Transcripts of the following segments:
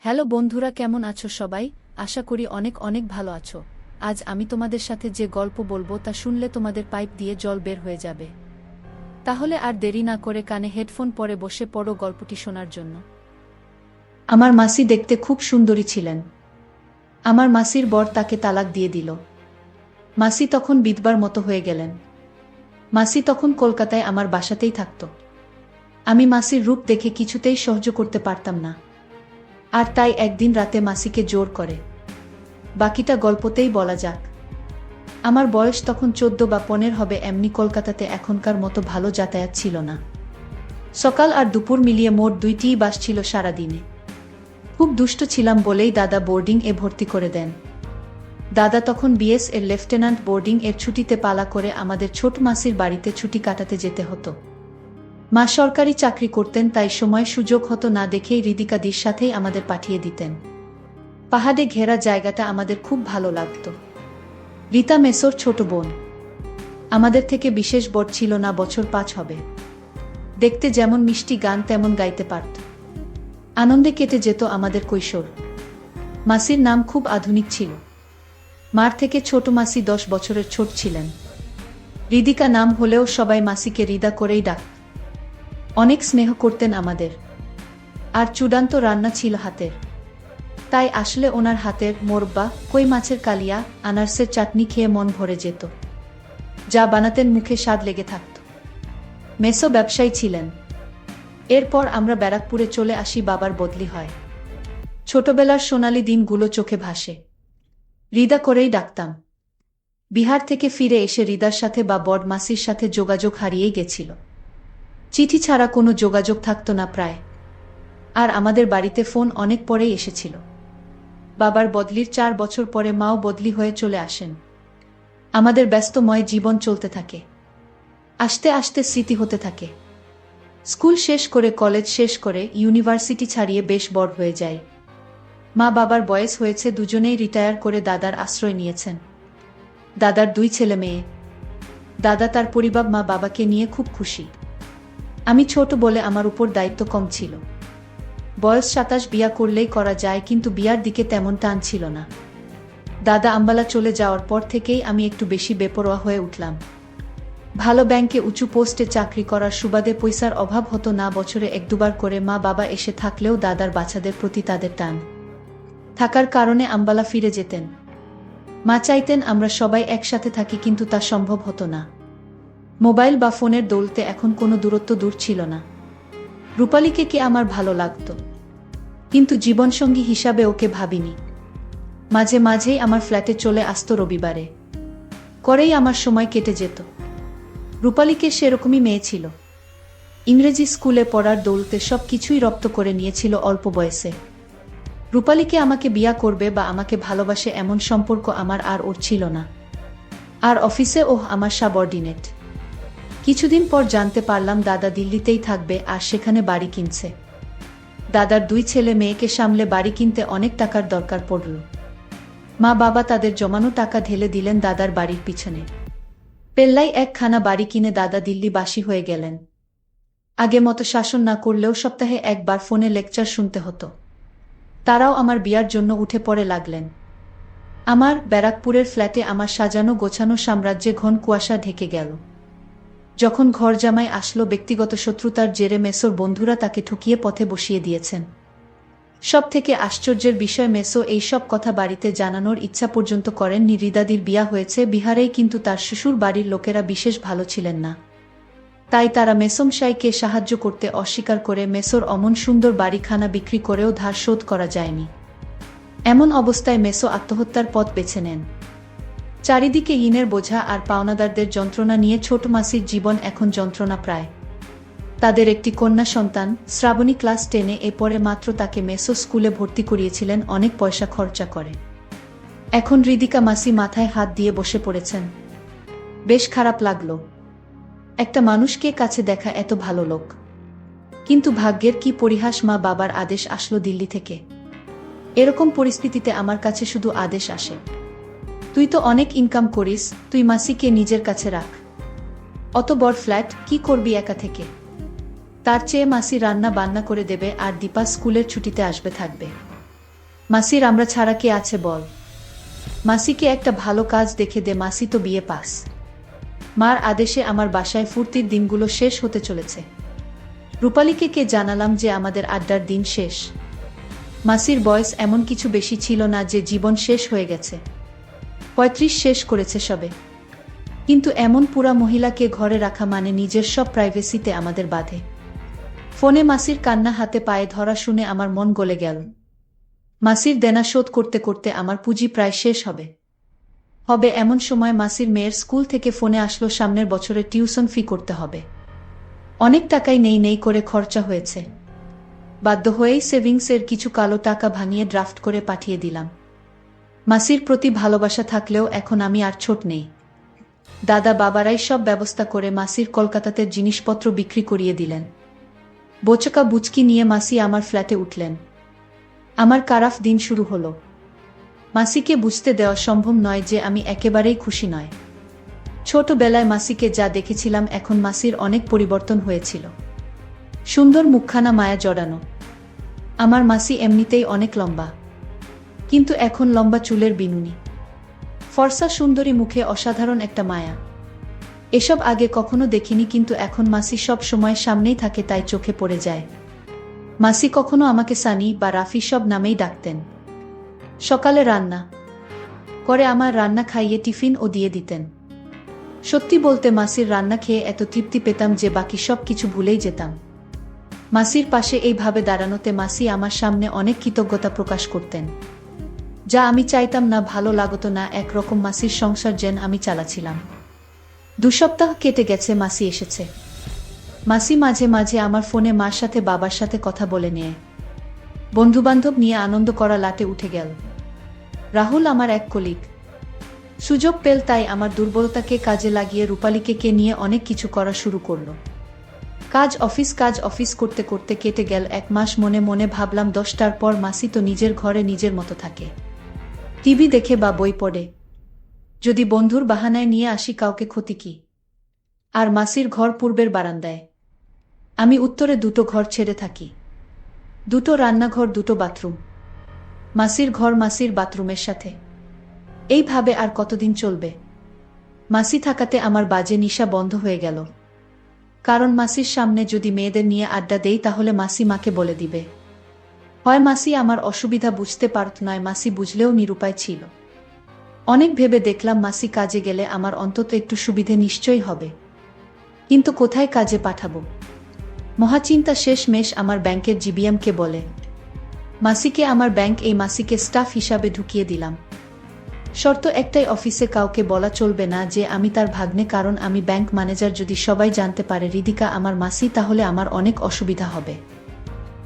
Hello বন্ধুরা, কেমন আছো সবাই? আশা করি অনেক অনেক ভালো আছো। আজ আমি তোমাদের সাথে যে গল্প বলবো তা শুনলে তোমাদের পাইপ দিয়ে জল বের হয়ে যাবে। তাহলে আর দেরি না করে কানে হেডফোন পরে বসে পড়ো গল্পটি শোনার জন্য। আমার মাসি দেখতে খুব সুন্দরী ছিলেন। আমার মাসির বর তাকে তালাক দিয়ে দিল। মাসি তখন বিধবার মতো হয়ে গেলেন। মাসি তখন কলকাতায় আমার বাসাতেই থাকত। আমি মাসির রূপ দেখে কিছুতেই সহ্য করতে পারতাম না, আর তাই একদিন রাতে মাসিকে জোর করে। বাকিটা গল্পতেই বলা যাক। আমার বয়স তখন 14 বা 15 হবে। এমনি কলকাতাতে এখনকার মতো ভালো যাতায়াত ছিল না। সকাল আর দুপুর মিলিয়ে মোট 2টিই বাস ছিল সারাদিনে। খুব দুষ্ট ছিলাম বলেই দাদা বোর্ডিং এ ভর্তি করে দেন। দাদা তখন বিএস এর লেফটেন্যান্ট। বোর্ডিং এর ছুটিতে পালা করে আমাদের ছোট মাসির বাড়িতে ছুটি কাটাতে যেতে হতো। মা সরকারি চাকরি করতেন, তাই সময় সুযোগ হতো না দেখেই হৃদিকাদির সাথেই আমাদের পাঠিয়ে দিতেন। পাহাড়ে ঘেরা জায়গাটা আমাদের খুব ভালো লাগত। রীতা মেসোর ছোট বোন, আমাদের থেকে বিশেষ বড় ছিল না, বছর 5 হবে। দেখতে যেমন মিষ্টি, গান তেমন গাইতে পারত। আনন্দে কেটে যেত আমাদের কৈশোর। মাসির নাম খুব আধুনিক ছিল। মার থেকে ছোট মাসি 10 বছরের ছোট ছিলেন। হৃদিকা নাম হলেও সবাই মাসিকে হৃদা করেই ডাক। অনেক স্নেহ করতেন আমাদের, আর চূড়ান্ত রান্না ছিল হাতের। তাই আসলে ওনার হাতের মোরব্বা, কই মাছের কালিয়া, আনারসের চাটনি খেয়ে মন ভরে যেত। যা বানাতেন মুখে স্বাদ লেগে থাকত। মেসো ব্যবসায়ী ছিলেন। এরপর আমরা ব্যারাকপুরে চলে আসি, বাবার বদলি হয়। ছোটবেলার সোনালি দিনগুলো চোখে ভাসে। হৃদা করেই ডাকতাম। বিহার থেকে ফিরে এসে হৃদার সাথে বা বড় মাসির সাথে যোগাযোগ হারিয়েই গেছিল। চিঠি ছাড়া কোনো যোগাযোগ থাকত না প্রায়। আর আমাদের বাড়িতে ফোন অনেক পরেই এসেছিল। বাবার বদলির 4 বছর পরে মাও বদলি হয়ে চলে আসেন। আমাদের ব্যস্তময় জীবন চলতে থাকে। আস্তে আস্তে স্মৃতি হতে থাকে। স্কুল শেষ করে, কলেজ শেষ করে, ইউনিভার্সিটি ছাড়িয়ে বেশ বড় হয়ে যায়। মা বাবার বয়স হয়েছে, দুজনেই রিটায়ার করে দাদার আশ্রয় নিয়েছেন। দাদার 2 ছেলে মেয়ে। দাদা তার পরিবার, মা বাবাকে নিয়ে খুব খুশি। আমি ছোট বলে আমার উপর দায়িত্ব কম ছিল। বয়স 27, বিয়া করলেই করা যায়, কিন্তু বিয়ার দিকে তেমন টান ছিল না। দাদা আম্বালা চলে যাওয়ার পর থেকেই আমি একটু বেশি বেপরোয়া হয়ে উঠলাম। ভালো ব্যাংকে উঁচু পোস্টে চাকরি করার সুবাদে পয়সার অভাব হতো না। বছরে 1-2 বার করে মা বাবা এসে থাকলেও দাদার বাচ্চাদের প্রতি তাদের টান থাকার কারণে আম্বালা ফিরে যেতেন। মা চাইতেন আমরা সবাই একসাথে থাকি, কিন্তু তা সম্ভব হতো না। মোবাইল বা ফোনের দৌলতে এখন কোনো দূরত্ব দূর ছিল না। রূপালীকে কি আমার ভালো লাগত, কিন্তু জীবনসঙ্গী হিসাবে ওকে ভাবিনি। মাঝে মাঝেই আমার ফ্ল্যাটে চলে আসতো রবিবারে, করেই আমার সময় কেটে যেত। রূপালীকে সেরকমই মেয়ে ছিল। ইংরেজি স্কুলে পড়ার দৌলতে সব কিছুই রপ্ত করে নিয়েছিল অল্প বয়সে। রূপালীকে আমাকে বিয়া করবে বা আমাকে ভালোবাসে এমন সম্পর্ক আমার আর ওর ছিল না। আর অফিসে আমার সাবঅর্ডিনেট। কিছুদিন পর জানতে পারলাম দাদা দিল্লিতেই থাকবে আর সেখানে বাড়ি কিনছে। দাদার 2 ছেলে মেয়েকে সামলে বাড়ি কিনতে অনেক টাকার দরকার পড়ল। মা বাবা তাদের জমানো টাকা ঢেলে দিলেন দাদার বাড়ির পিছনে। পেল্লাই একখানা বাড়ি কিনে দাদা দিল্লিবাসী হয়ে গেলেন। আগে মতো শাসন না করলেও সপ্তাহে 1 বার ফোনে লেকচার শুনতে হতো। তারাও আমার বিয়ার জন্য উঠে পড়ে লাগলেন। আমার ব্যারাকপুরের ফ্ল্যাটে আমার সাজানো গোছানো সাম্রাজ্যে ঘন কুয়াশা ঢেকে গেল। যখন ঘর জামাই আসলো, ব্যক্তিগত শত্রুতার জেরে মেসোর বন্ধুরা তাকে ঠকিয়ে পথে বসিয়ে দিয়েছেন। সব থেকে আশ্চর্যের বিষয়, মেসো এই সব কথা বাড়িতে জানানোর ইচ্ছা পর্যন্ত করেননি। হৃদাদির বিয়া হয়েছে বিহারেই, কিন্তু তার শ্বশুর বাড়ির লোকেরা বিশেষ ভালো ছিলেন না। তাই তারা মেসমশাইকে সাহায্য করতে অস্বীকার করে মেসোর অমন সুন্দর বাড়িখানা বিক্রি করেও ধার শোধ করা যায়নি। এমন অবস্থায় মেসো আত্মহত্যার পথ বেছে নেন। চারিদিকে ঋণের বোঝা আর পাওনাদারদের যন্ত্রণা নিয়ে ছোট মাসির জীবন এখন যন্ত্রণা প্রায়। তাদের একটি কন্যা সন্তান শ্রাবণী ক্লাস 10-এ। এরপরে মাত্র তাকে মেসো স্কুলে ভর্তি করিয়েছিলেন অনেক পয়সা খরচা করে। এখন হৃদিকা মাসি মাথায় হাত দিয়ে বসে পড়েছেন। বেশ খারাপ লাগলো। একটা মানুষকে কাছে দেখা এত ভালো লোক, কিন্তু ভাগ্যের কি পরিহাস, মা বাবার আদেশ আসলো দিল্লি থেকে। এরকম পরিস্থিতিতে আমার কাছে শুধু আদেশ আসে, তুই তো অনেক ইনকাম করিস, তুই মাসিকে নিজের কাছে রাখ। অত বড় ফ্ল্যাট কি করবি একা থেকে? তার চেয়ে মাসি রান্না বান্না করে দেবে আর দীপা স্কুলের ছুটিতে আসবে থাকবে। মাসির আমরা ছাড়া কে আছে বল? মাসিকে একটা ভালো কাজ দেখে দে, মাসি তো বিয়ে পাস। মার আদেশে আমার বাসায় ফুর্তির দিনগুলো শেষ হতে চলেছে। রূপালীকে কে জানালাম যে আমাদের আড্ডার দিন শেষ। মাসির বয়স এমন কিছু বেশি ছিল না যে জীবন শেষ হয়ে গেছে। 35 শেষ করেছে সবে। কিন্তু এমন পুরা মহিলাকে ঘরে রাখা মানে নিজের সব প্রাইভেসিতে আমাদের বাধে। ফোনে মাসির কান্না হাতে পায়ে ধরা শুনে আমার মন গলে গেল। মাসির দেনা শোধ করতে করতে আমার পুঁজি প্রায় শেষ হবে। এমন সময় মাসির মেয়ের স্কুল থেকে ফোনে আসলো সামনের বছরের টিউশন ফি করতে হবে। অনেক টাকাই নেই করে খরচা হয়েছে। বাধ্য হয়েই সেভিংসের কিছু কালো টাকা ভাঙিয়ে ড্রাফট করে পাঠিয়ে দিলাম। মাসির প্রতি ভালোবাসা থাকলেও এখন আমি আর ছোট নেই। দাদা বাবারাই সব ব্যবস্থা করে মাসির কলকাতাতে জিনিসপত্র বিক্রি করিয়ে দিলেন। বোচকা বুচকি নিয়ে মাসি আমার ফ্ল্যাটে উঠলেন। আমার কারাফ দিন শুরু হলো। মাসিকে বুঝতে দেওয়া সম্ভব নয় যে আমি একেবারেই খুশি নয়। ছোটবেলায় মাসিকে যা দেখেছিলাম এখন মাসির অনেক পরিবর্তন হয়েছিল। সুন্দর মুখখানা মায়া জড়ানো। আমার মাসি এমনিতেই অনেক লম্বা, কিন্তু এখন লম্বা চুলের বিনুনি। ফর্সা সুন্দরী মুখে অসাধারণ একটা মায়া। এসব আগে কখনো দেখিনি, কিন্তু এখন মাসি সব সময় সামনেই থাকে, তাই চোখে পড়ে যায়। মাসি কখনো আমাকে সানি বা রাফি সব নামেই ডাকতেন। সকালে রান্না করে আমার রান্না খাইয়ে টিফিন ও দিয়ে দিতেন। সত্যি বলতে মাসির রান্না খেয়ে এত তৃপ্তি পেতাম যে বাকি সব কিছু ভুলেই যেতাম। মাসির পাশে এইভাবে দাঁড়ানোতে মাসি আমার সামনে অনেক কৃতজ্ঞতা প্রকাশ করতেন, যা আমি চাইতাম না, ভালো লাগতো না। একরকম মাসির সংসার যেন আমি চালাছিলাম। 2 সপ্তাহ কেটে গেছে, মাসি এসেছে। মাসি মাঝে মাঝে আমার ফোনে মার সাথে বাবার সাথে কথা বলে নিয়ে বন্ধুবান্ধব নিয়ে আনন্দ করা লাটে উঠে গেল। রাহুল আমার এক কলিগ। সুযোগ পেল তাই আমার দুর্বলতাকে কাজে লাগিয়ে রূপালীকে নিয়ে অনেক কিছু করা শুরু করলো। কাজ অফিস করতে করতে কেটে গেল 1 মাস। মনে মনে ভাবলাম 10টার পর মাসি তো নিজের ঘরে নিজের মতো থাকে, টিভি দেখে বা বই পড়ে। যদি বন্ধুর বাহানায় নিয়ে আসি কাউকে, ক্ষতি কি? আর মাসির ঘর পূর্বের বারান্দায়, আমি উত্তরে 2টো ঘর ছেড়ে থাকি। 2টো রান্নাঘর, 2টো বাথরুম। মাসির ঘর মাসির বাথরুমের সাথে। এইভাবে আর কতদিন চলবে? মাসি থাকাতে আমার বাজে নিশা বন্ধ হয়ে গেল। কারণ মাসির সামনে যদি মেয়েদের নিয়ে আড্ডা দেই তাহলে মাসি মাকে বলে দিবে। হয় মাসি আমার অসুবিধা বুঝতে পারত, নয় মাসি বুঝলেও নিরুপায় ছিল। অনেক ভেবে দেখলাম মাসি কাজে গেলে আমার অন্তত একটু সুবিধে নিশ্চয়ই হবে, কিন্তু কোথায় কাজে পাঠাবো? মহাচিন্তা শেষমেশ আমার ব্যাংকের জিবিএমকে বলে মাসিকে আমার ব্যাংক এই মাসিকে স্টাফ হিসাবে ঢুকিয়ে দিলাম। শর্ত একটাই, অফিসে কাউকে বলা চলবে না যে আমি তার ভাগ্নে, কারণ আমি ব্যাংক ম্যানেজার। যদি সবাই জানতে পারে রিদিকা আমার মাসি, তাহলে আমার অনেক অসুবিধা হবে।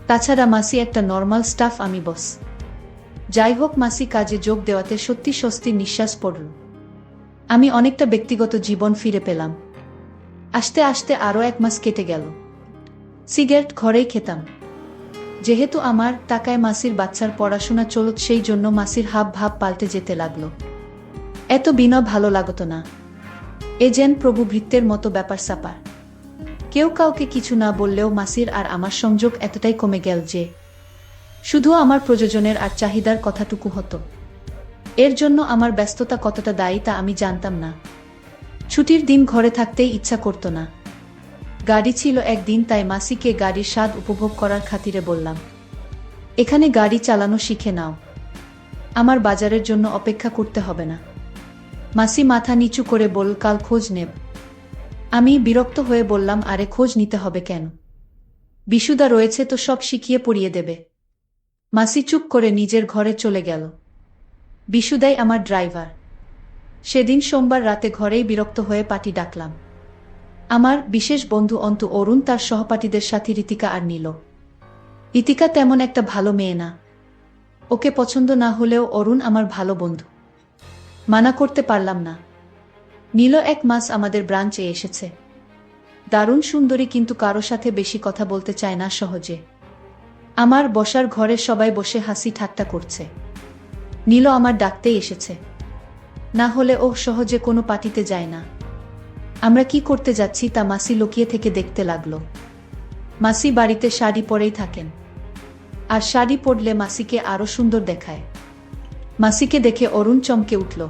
তাছাড়া মাসি একটা নর্মাল স্টাফ, আমি বস। যাই হোক, মাসি কাজে যোগ দেওয়াতে সত্যি স্বস্তির নিঃশ্বাস পড়ল। আমি অনেকটা ব্যক্তিগত জীবন ফিরে পেলাম। আস্তে আস্তে আরও 1 মাস কেটে গেল। সিগারেট ঘরেই খেতাম। যেহেতু আমার টাকায় মাসির বাচ্চার পড়াশোনা চলত, সেই জন্য মাসির হাব ভাব পাল্টে যেতে লাগলো। এত বিনয় ভালো লাগতো না। এ যেন প্রভু ভৃত্যের মতো ব্যাপার স্যাপার। কেউ কাউকে কিছু না বললেও মাসির আর আমার সংযোগ এতটাই কমে গেল যে শুধু আমার প্রয়োজনের আর চাহিদার কথাটুকু হতো। এর জন্য আমার ব্যস্ততা কতটা দায়ী তা আমি জানতাম না। ছুটির দিন ঘরে থাকতেই ইচ্ছা করতো না। গাড়ি ছিল একদিন, তাই মাসিকে গাড়ির স্বাদ উপভোগ করার খাতিরে বললাম, এখানে গাড়ি চালানো শিখে নাও, আমার বাজারের জন্য অপেক্ষা করতে হবে না। মাসি মাথা নিচু করে বলল, কাল খোঁজ নেব। আমি বিরক্ত হয়ে বললাম, আরে খোঁজ নিতে হবে কেন? বিশুদা রয়েছে তো, সব শিখিয়ে পড়িয়ে দেবে। মাসি চুপ করে নিজের ঘরে চলে গেল। বিশুদাই আমার ড্রাইভার। সেদিন সোমবার রাতে ঘরেই বিরক্ত হয়ে পার্টি ডাকলাম। আমার বিশেষ বন্ধু অন্তু, অরুণ তার সহপাঠীদের সাথে, ঋতিকা আর নীল। ঋতিকা তেমন একটা ভালো মেয়ে না, ওকে পছন্দ না হলেও অরুণ আমার ভালো বন্ধু, মানা করতে পারলাম না। নীল 1 মাস আমাদের ব্রাঞ্চে এসেছে। দারুণ সুন্দরী, কিন্তু কারো সাথে বেশি কথা বলতে চায় না সহজে। আমার বসার ঘরে সবাই বসে হাসি ঠাট্টা করছে। নীল আমার ডাকতেই এসেছে, না হলে ও সহজে কোনো পার্টিতে যায় না। আমরা কি করতে যাচ্ছি তা মাসি লুকিয়ে থেকে দেখতে লাগলো। মাসি বাড়িতে শাড়ি পরেই থাকেন। আর শাড়ি পরলে মাসিকে আরো সুন্দর দেখায়। মাসিকে দেখে অরুণ চমকে উঠল।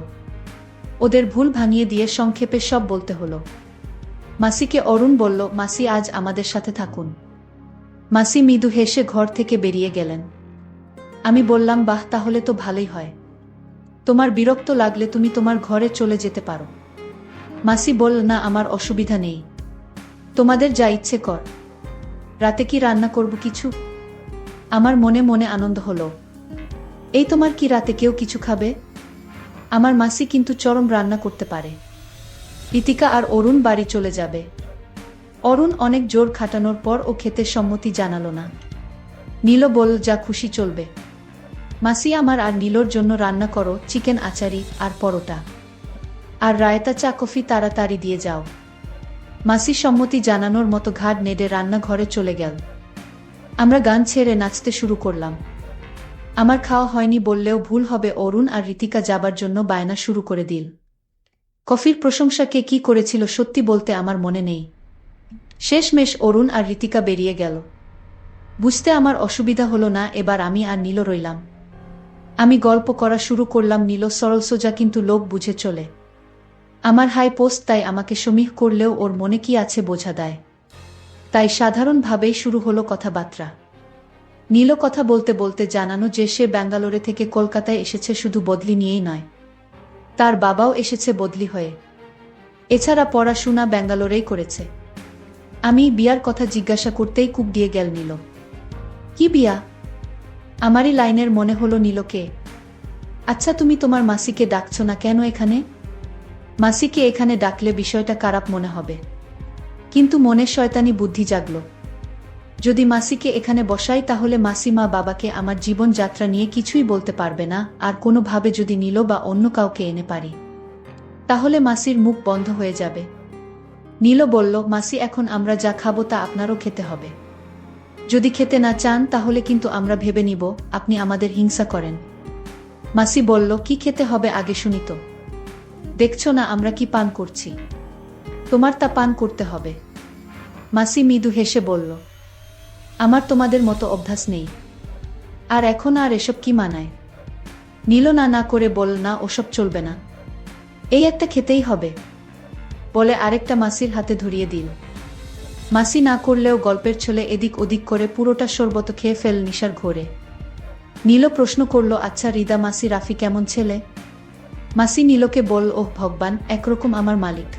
ওদের ভুল ভাঙিয়ে দিয়ে সংক্ষেপে সব বলতে হলো। মাসিকে অরুণ বলল, মাসি আজ আমাদের সাথে থাকুন। মাসি মৃদু হেসে ঘর থেকে বেরিয়ে গেলেন। আমি বললাম, বাহ, তাহলে তো ভালোই হয়। তোমার বিরক্ত লাগলে তুমি তোমার ঘরে চলে যেতে পারো। মাসি বলল, না, আমার অসুবিধা নেই, তোমাদের যা ইচ্ছে কর। রাতে কি রান্না করব কিছু? আমার মনে মনে আনন্দ হলো। এই তোমার কি রাতে কেউ কিছু খাবে? আমার মাসি কিন্তু চরম রান্না করতে পারে। ঋতিকা আর অরুণ বাড়ি চলে যাবে। অরুণ অনেক জোর খাটানোর পর ও খেতে সম্মতি জানালো না। নীল বলল, যা খুশি চলবে। মাসি, আমার আর নীলর জন্য রান্না করো চিকেন আচারি আর পরোটা, আর রায়তা, চা কফি তাড়াতাড়ি দিয়ে যাও। মাসি সম্মতি জানানোর মতো ঘাড় নেড়ে রান্নাঘরে চলে গেল। আমরা গান ছেড়ে নাচতে শুরু করলাম। আমার খাওয়া হয়নি বললেও ভুল হবে, অরুণ আর ঋতিকা যাবার জন্য বায়না শুরু করে দিল। কফির প্রশংসা কে কি করেছিল সত্যি বলতে আমার মনে নেই। শেষমেশ অরুণ আর ঋতিকা বেরিয়ে গেল। বুঝতে আমার অসুবিধা হলো না, এবার আমি আর নীল রইলাম। আমি গল্প করা শুরু করলাম। নীল সরল সোজা, কিন্তু লোক বুঝে চলে। আমার হাই পোস্ট, তাই আমাকে সমীহ করলেও ওর মনে কি আছে বোঝা দেয়। তাই সাধারণভাবেই শুরু হলো কথাবার্তা। নীল কথা বলতে বলতে জানানো যে সে ব্যাঙ্গালোরে থেকে কলকাতায় এসেছে শুধু বদলি নিয়েই নয়, তার বাবাও এসেছে বদলি হয়ে। এছাড়া পড়াশোনা ব্যাঙ্গালোরেই করেছে। আমি বিয়ার কথা জিজ্ঞাসা করতেই কূপ দিয়ে গেল নীল। কি বিয়া? আমারই লাইনের মনে হলো নীলকে। আচ্ছা, তুমি তোমার মাসিকে ডাকছো না কেন এখানে? মাসিকে এখানে ডাকলে বিষয়টা খারাপ মনে হবে। কিন্তু মনে শয়তানি বুদ্ধি জাগল। যদি মাসিকে এখানে বসাই তাহলে মাসি মা বাবাকে আমার জীবনযাত্রা নিয়ে কিছুই বলতে পারবে না, আর কোনোভাবে যদি নীল বা অন্য কাউকে এনে পারি তাহলে মাসির মুখ বন্ধ হয়ে যাবে। নীল বলল, মাসি, এখন আমরা যা খাবো তা আপনারও খেতে হবে। যদি খেতে না চান তাহলে কিন্তু আমরা ভেবে নিব আপনি আমাদের হিংসা করেন। মাসি বলল, কি খেতে হবে আগে শুনি তো। দেখছো না আমরা কি পান করছি? তোমার তা পান করতে হবে। মাসি মৃদু হেসে বলল, আমার তোমাদের মতো অভ্যাস নেই। আর এখন আর এসব কি মানায়? নীল না না করে বল, না, ওসব চলবে না, এই একটা খেতেই হবে বলে আরেকটা মাসির হাতে ধরিয়ে দিল। মাসি না করলেও গল্পের ছলে এদিক ওদিক করে পুরোটা শরবত খেয়ে ফেল নিশার ঘোরে। নীল প্রশ্ন করল, আচ্ছা রিদা মাসি, রাফি কেমন ছেলে? মাসি নীলকে বল, ওহ ভগবান, একরকম আমার মালিক।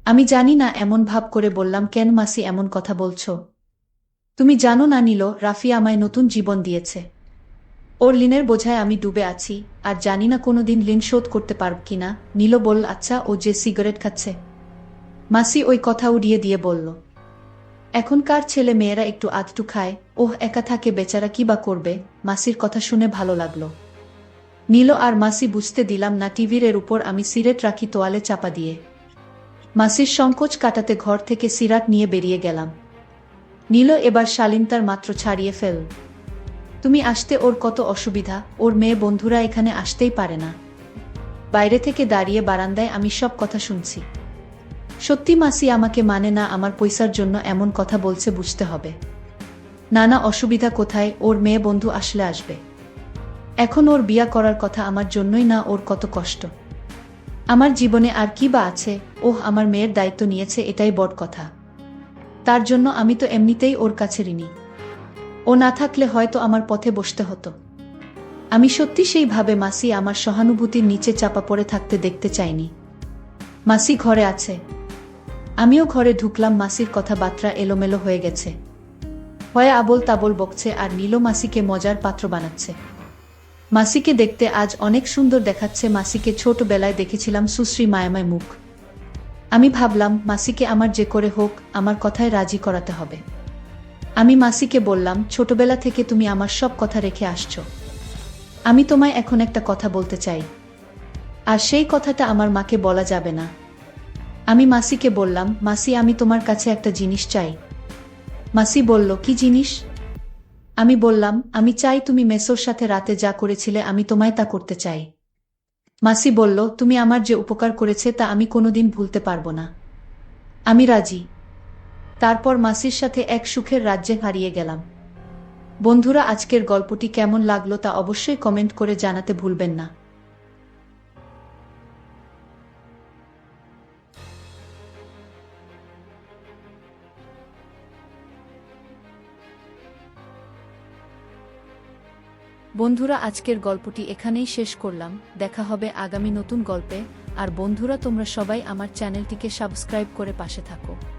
আমি জানি না, এমন ভাব করে বললাম। কেন মাসি এমন কথা বলছো? তুমি জানো না নীল, রাফি আমায় নতুন জীবন দিয়েছে। ওর ঋণের বোঝায় আমি ডুবে আছি, আর জানি না কোনোদিন ঋণ শোধ করতে পারব কিনা। নীল বলল, আচ্ছা, ও যে সিগারেট খাচ্ছে? মাসি ওই কথা উড়িয়ে দিয়ে বলল, এখনকার ছেলে মেয়েরা একটু আধটু খায়, ওহ একা থাকে বেচারা, কি বা করবে। মাসির কথা শুনে ভালো লাগলো। নীল আর মাসি বুঝতে দিলাম না টিভির এর উপর আমি সিগারেট রাখি তোয়ালে চাপা দিয়ে। মাসির সংকোচ কাটাতে ঘর থেকে সিগারেট নিয়ে বেরিয়ে গেলাম। নীল এবার শালীনতার মাত্র ছাড়িয়ে ফেল। তুমি আসতে ওর কত অসুবিধা, ওর মেয়ে বন্ধুরা এখানে আসতেই পারে না। বাইরে থেকে দাঁড়িয়ে বারান্দায় আমি সব কথা শুনছি। সত্যি মাসি আমাকে মানে না, আমার পয়সার জন্য এমন কথা বলছে বুঝতে হবে। নানা অসুবিধা কোথায়, ওর মেয়ে বন্ধু আসলে আসবে। এখন ওর বিয়া করার কথা আমার জন্যই না, ওর কত কষ্ট। আমার জীবনে আর কি বা আছে? ওহ, আমার মেয়ের দায়িত্ব নিয়েছে, এটাই বড় কথা। তার জন্য আমি তো এমনিতেই ওর কাছে ঋণী। ও না থাকলে হয়তো আমার পথে বসতে হতো। আমি সত্যি সেইভাবে মাসি আমার সহানুভূতির নিচে চাপা পড়ে থাকতে দেখতে চাইনি। মাসি ঘরে আছে। আমিও ঘরে ঢুকলাম। মাসির কথাবার্তা এলোমেলো হয়ে গেছে, হয় আবোল তাবোল বকছে, আর নীল মাসিকে মজার পাত্র বানাচ্ছে। মাসিকে দেখতে আজ অনেক সুন্দর দেখাচ্ছে। মাসিকে ছোটবেলায় দেখেছিলাম সুশ্রী মায়াময় মুখ। আমি ভাবলাম মাসিকে আমার যে করে হোক আমার কথায় রাজি করাতে হবে। আমি মাসিকে বললাম, ছোটবেলা থেকে তুমি আমার সব কথা রেখে আসছো। আমি তোমায় এখন একটা কথা বলতে চাই, আর সেই কথাটা আমার মাকে বলা যাবে না। আমি মাসিকে বললাম, মাসি, আমি তোমার কাছে একটা জিনিস চাই। মাসি বলল, কি জিনিস? আমি বললাম, আমি চাই তুমি মেসোর সাথে রাতে যা করেছিলে আমি তোমায় তা করতে চাই। মাসি বলল, তুমি আমার যে উপকার করেছে তা আমি কোনোদিন ভুলতে পারবো না। আমি রাজি। তারপর মাসির সাথে এক সুখের রাজ্যে হারিয়ে গেলাম। বন্ধুরা, আজকের গল্পটি কেমন লাগলো তা অবশ্যই কমেন্ট করে জানাতে ভুলবেন না। বন্ধুরা, আজকের গল্পটি এখানেই শেষ করলাম। দেখা হবে আগামী নতুন গল্পে। আর বন্ধুরা, তোমরা সবাই আমার চ্যানেলটিকে সাবস্ক্রাইব করে পাশে থাকো।